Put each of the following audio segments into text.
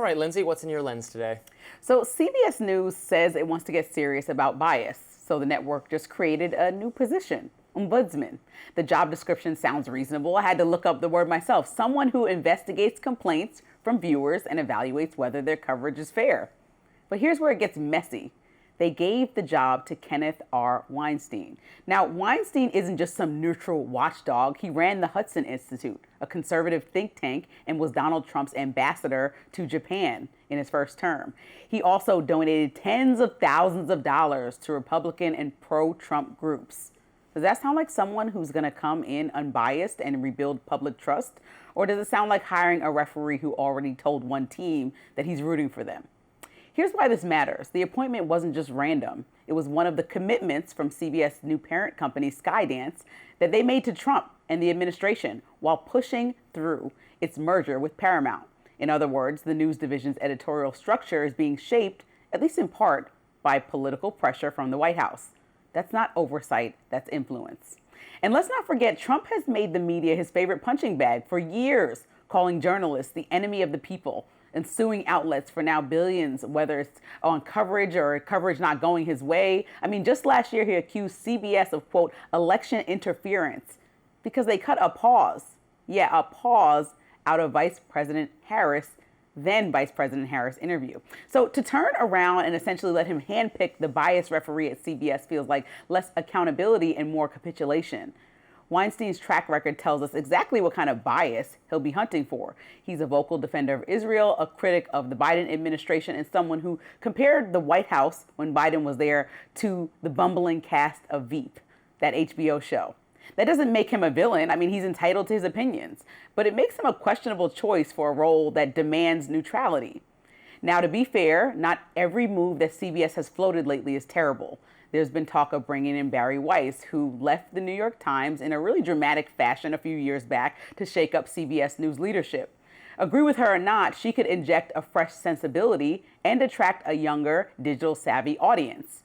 right, Lindsey, what's in your lens today? So CBS News says it wants to get serious about bias. So the network just created a new position, Ombudsman. The job description sounds reasonable. I had to look up the word myself. Someone who investigates complaints from viewers and evaluates whether their coverage is fair. But here's where it gets messy. They gave the job to Kenneth Weinstein. Now, Weinstein isn't just some neutral watchdog. He ran the Hudson Institute, a conservative think tank, and was Donald Trump's ambassador to Japan in his first term. He also donated tens of thousands of dollars to Republican and pro-Trump groups. Does that sound like someone who's going to come in unbiased and rebuild public trust? Or does it sound like hiring a referee who already told one team that he's rooting for them? Here's why this matters. The appointment wasn't just random. It was one of the commitments from CBS' new parent company, Skydance, that they made to Trump and the administration while pushing through its merger with Paramount. In other words, the news division's editorial structure is being shaped, at least in part, by political pressure from the White House. That's not oversight, that's influence. And let's not forget, Trump has made the media his favorite punching bag for years, calling journalists the enemy of the people and suing outlets for now billions, whether it's on coverage or coverage not going his way. I mean, just last year, he accused CBS of, quote, election interference because they cut a pause out of Vice President Harris, then Vice President Harris interview. So to turn around and essentially let him handpick the biased referee at CBS feels like less accountability and more capitulation. Weinstein's track record tells us exactly what kind of bias he'll be hunting for. He's a vocal defender of Israel, a critic of the Biden administration, and someone who compared the White House when Biden was there to the bumbling cast of Veep, that HBO show. That doesn't make him a villain. I mean, he's entitled to his opinions, but it makes him a questionable choice for a role that demands neutrality. Now, to be fair, not every move that CBS has floated lately is terrible. There's been talk of bringing in Bari Weiss, who left the New York Times in a really dramatic fashion a few years back to shake up CBS News leadership. Agree with her or not, she could inject a fresh sensibility and attract a younger, digital-savvy audience.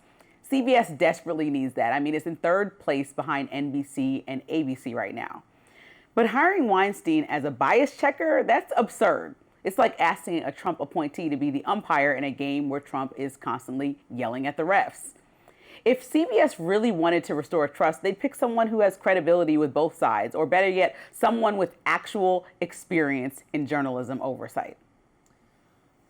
CBS desperately needs that. I mean, it's in third place behind NBC and ABC right now. But hiring Weinstein as a bias checker, that's absurd. It's like asking a Trump appointee to be the umpire in a game where Trump is constantly yelling at the refs. If CBS really wanted to restore trust, they'd pick someone who has credibility with both sides, or better yet, someone with actual experience in journalism oversight.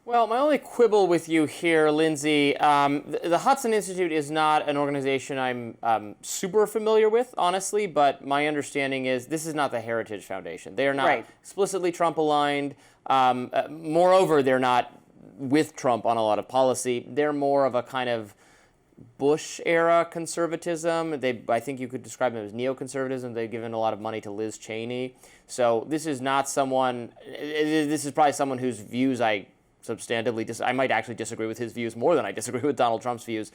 Well, my only quibble with you here, Lindsey, the Hudson Institute is not an organization I'm super familiar with, honestly, but my understanding is this is not the Heritage Foundation. They are not explicitly Trump-aligned. Moreover, they're not with Trump on a lot of policy. They're more of a kind of Bush-era conservatism. I think you could describe them as neoconservatism. They've given a lot of money to Liz Cheney. So this is not someone, this is probably someone whose views I might actually disagree with his views more than I disagree with Donald Trump's views,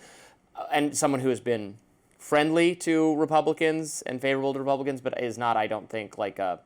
and someone who has been friendly to Republicans and favorable to Republicans, but is not, I don't think, like a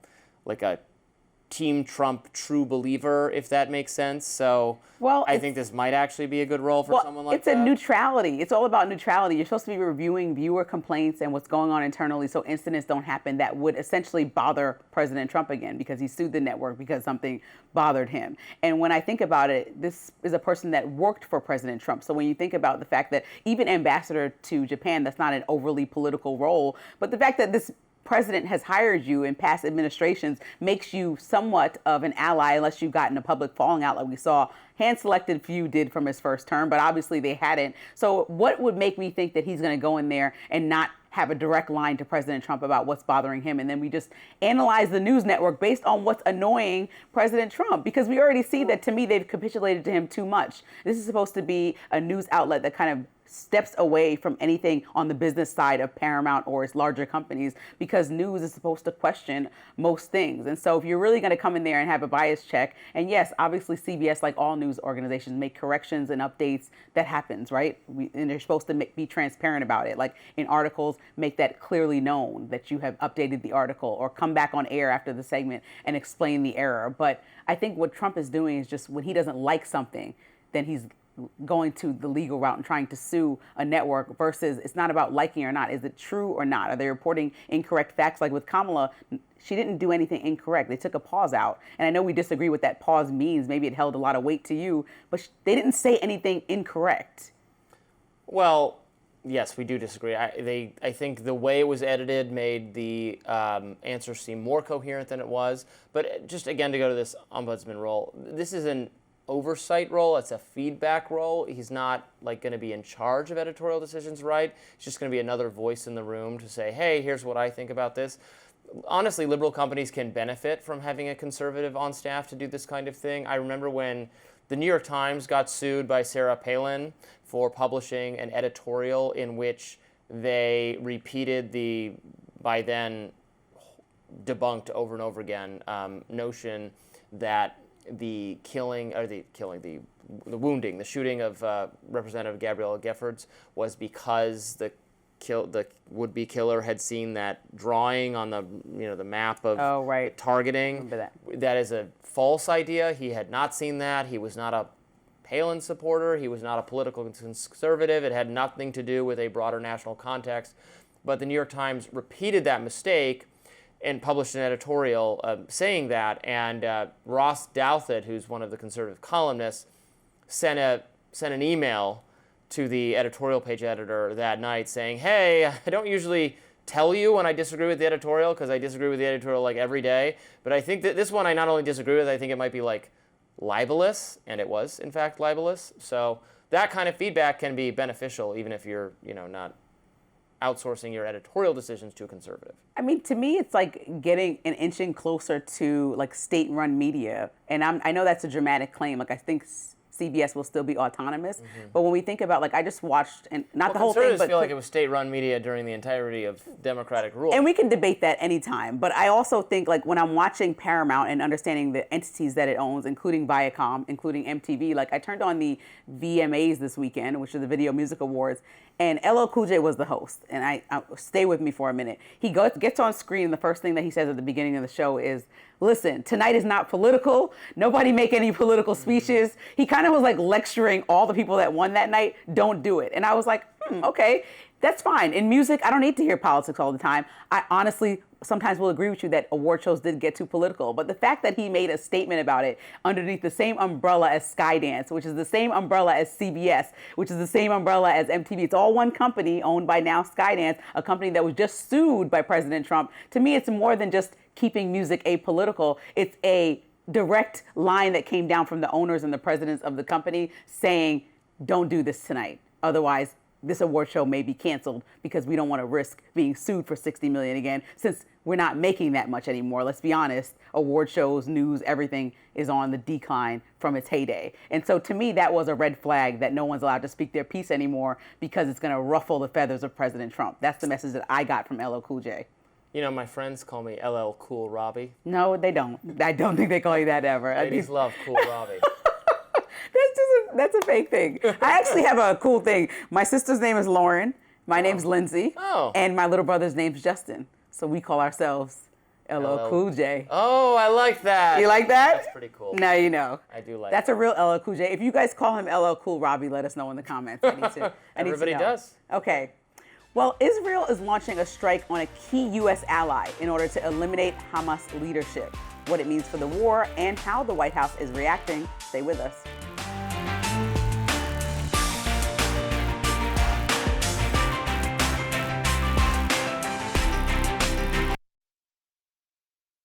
Team Trump true believer, if that makes sense. So I think this might actually be a good role for someone like that. It's a neutrality. It's all about neutrality. You're supposed to be reviewing viewer complaints and what's going on internally so incidents don't happen that would essentially bother President Trump again because he sued the network because something bothered him. And when I think about it, this is a person that worked for President Trump. So when you think about the fact that even ambassador to Japan, that's not an overly political role, but the fact that this president has hired you in past administrations makes you somewhat of an ally unless you've gotten a public falling out like we saw hand-selected few did from his first term, but obviously they hadn't. So what would make me think that he's going to go in there and not have a direct line to President Trump about what's bothering him, and then we just analyze the news network based on what's annoying President Trump? Because we already see that, to me, they've capitulated to him too much. This is supposed to be a news outlet that kind of steps away from anything on the business side of Paramount or its larger companies, because news is supposed to question most things. And so if you're really going to come in there and have a bias check, and yes, obviously CBS, like all news organizations, make corrections and updates. That happens, right? And they're supposed to be transparent about it. Like in articles, make that clearly known that you have updated the article, or come back on air after the segment and explain the error. But I think what Trump is doing is just, when he doesn't like something, then he's going to the legal route and trying to sue a network versus it's not about liking or not. Is it true or not? Are they reporting incorrect facts? Like with Kamala, she didn't do anything incorrect. They took a pause out. And I know we disagree what that pause means. Maybe it held a lot of weight to you, but they didn't say anything incorrect. Well, yes, we do disagree. I think the way it was edited made the answer seem more coherent than it was. But just again, to go to this ombudsman role, this is an oversight role. It's a feedback role. He's not like going to be in charge of editorial decisions, right? He's just going to be another voice in the room to say, hey, here's what I think about this. Honestly, liberal companies can benefit from having a conservative on staff to do this kind of thing. I remember when the New York Times got sued by Sarah Palin for publishing an editorial in which they repeated the, by then debunked over and over again, notion that the wounding, the shooting of Representative Gabrielle Giffords was because the would-be killer had seen that drawing on the map of targeting. Remember that. That is a false idea. He had not seen that. He was not a Palin supporter. He was not a political conservative. It had nothing to do with a broader national context. But the New York Times repeated that mistake and published an editorial saying that. And Ross Douthat, who's one of the conservative columnists, sent an email to the editorial page editor that night saying, hey, I don't usually tell you when I disagree with the editorial because I disagree with the editorial like every day. But I think that this one I not only disagree with, I think it might be like libelous. And it was, in fact, libelous. So that kind of feedback can be beneficial even if you're, not outsourcing your editorial decisions to a conservative. I mean, to me, it's like getting an inching closer to like state-run media. And I know that's a dramatic claim. Like I think CBS will still be autonomous. But when we think about, like, I just watched, and not the whole thing, but feel like it was state-run media during the entirety of Democratic rule. And we can debate that anytime. But I also think, like, when I'm watching Paramount and understanding the entities that it owns, including Viacom, including MTV, like, I turned on the VMAs this weekend, which are the Video Music Awards, and LL Cool J was the host. And I stay with me for a minute. He gets on screen, and the first thing that he says at the beginning of the show is, listen, tonight is not political. Nobody make any political speeches. He kind of was like lecturing all the people that won that night, don't do it. And I was like, okay, that's fine. In music, I don't need to hear politics all the time. I honestly sometimes will agree with you that award shows did get too political. But the fact that he made a statement about it underneath the same umbrella as Skydance, which is the same umbrella as CBS, which is the same umbrella as MTV. It's all one company owned by now Skydance, a company that was just sued by President Trump. To me, it's more than just keeping music apolitical. It's a direct line that came down from the owners and the presidents of the company saying, don't do this tonight. Otherwise, this award show may be canceled because we don't want to risk being sued for $60 million again, since we're not making that much anymore. Let's be honest, award shows, news, everything is on the decline from its heyday. And so to me, that was a red flag that no one's allowed to speak their piece anymore because it's going to ruffle the feathers of President Trump. That's the message that I got from LL Cool J. My friends call me LL Cool Robbie. No, they don't. I don't think they call you that ever. Ladies love Cool Robbie. That's a fake thing. I actually have a cool thing. My sister's name is Lauren. My name's Lindsay. Oh. And my little brother's name's Justin. So we call ourselves LL Cool J. Oh, I like that. You like that? That's pretty cool. Now you know. I do like That's a real LL Cool J. If you guys call him LL Cool Robbie, let us know in the comments. Everybody does. Okay. Well, Israel is launching a strike on a key U.S. ally in order to eliminate Hamas leadership. What it means for the war and how the White House is reacting. Stay with us.